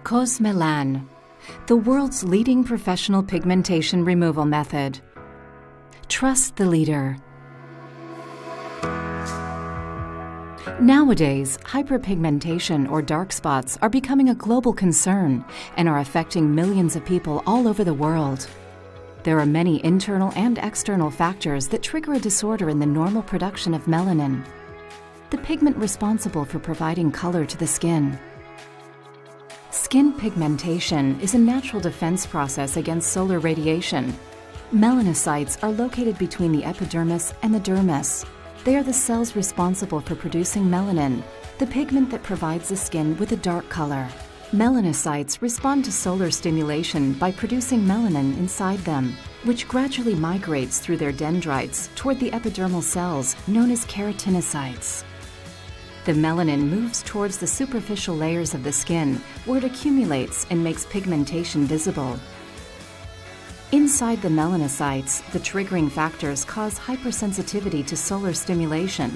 Cosmelan, the world's leading professional pigmentation removal method. Trust the leader. Nowadays, hyperpigmentation or dark spots are becoming a global concern and are affecting millions of people all over the world. There are many internal and external factors that trigger a disorder in the normal production of melanin, the pigment responsible for providing color to the skin. Skin pigmentation is a natural defense process against solar radiation. Melanocytes are located between the epidermis and the dermis. They are the cells responsible for producing melanin, the pigment that provides the skin with a dark color. Melanocytes respond to solar stimulation by producing melanin inside them, which gradually migrates through their dendrites toward the epidermal cells known as keratinocytes. The melanin moves towards the superficial layers of the skin, where it accumulates and makes pigmentation visible. Inside the melanocytes, the triggering factors cause hypersensitivity to solar stimulation,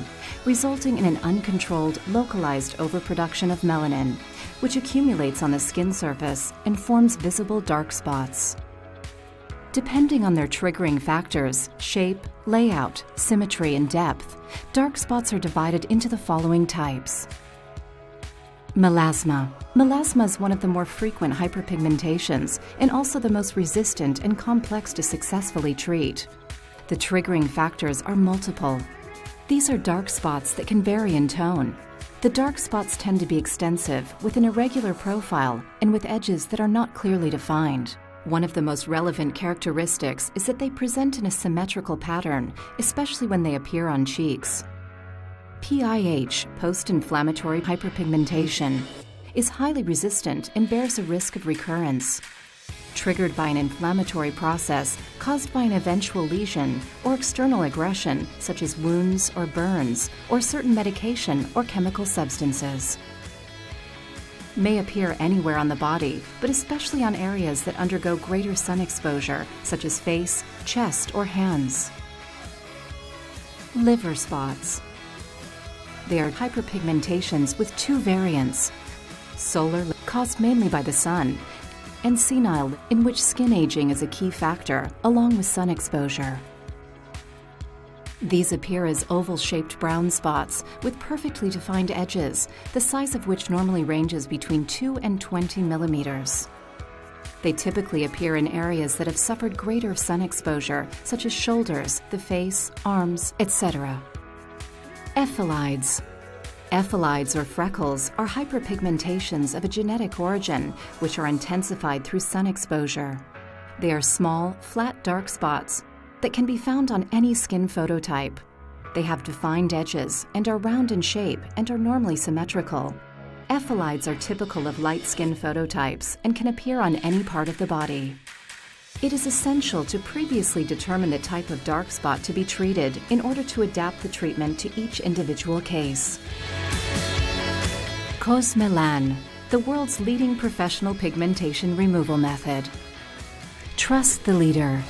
resulting in an uncontrolled, localized overproduction of melanin, which accumulates on the skin surface and forms visible dark spots. Depending on their triggering factors, shape, layout, symmetry, and depth, dark spots are divided into the following types. Melasma. Melasma is one of the more frequent hyperpigmentations and also the most resistant and complex to successfully treat. The triggering factors are multiple. These are dark spots that can vary in tone. The dark spots tend to be extensive, with an irregular profile and with edges that are not clearly defined. One of the most relevant characteristics is that they present in a symmetrical pattern, especially when they appear on cheeks. PIH, post-inflammatory hyperpigmentation, is highly resistant and bears a risk of recurrence. Triggered by an inflammatory process caused by an eventual lesion or external aggression such as wounds or burns or certain medication or chemical substances. May appear anywhere on the body, but especially on areas that undergo greater sun exposure, such as face, chest, or hands. Liver spots. They are hyperpigmentations with two variants: solar, caused mainly by the sun, and senile, in which skin aging is a key factor, along with sun exposure. These appear as oval-shaped brown spots with perfectly defined edges, the size of which normally ranges between 2 and 20 millimeters. They typically appear in areas that have suffered greater sun exposure, such as shoulders, the face, arms, etc. Ephelides. Ephelides or freckles are hyperpigmentations of a genetic origin, which are intensified through sun exposure. They are small, flat dark spots that can be found on any skin phototype. They have defined edges and are round in shape and are normally symmetrical. Ephelides are typical of light skin phototypes and can appear on any part of the body. It is essential to previously determine the type of dark spot to be treated in order to adapt the treatment to each individual case. Cosmelan, the world's leading professional pigmentation removal method. Trust the leader.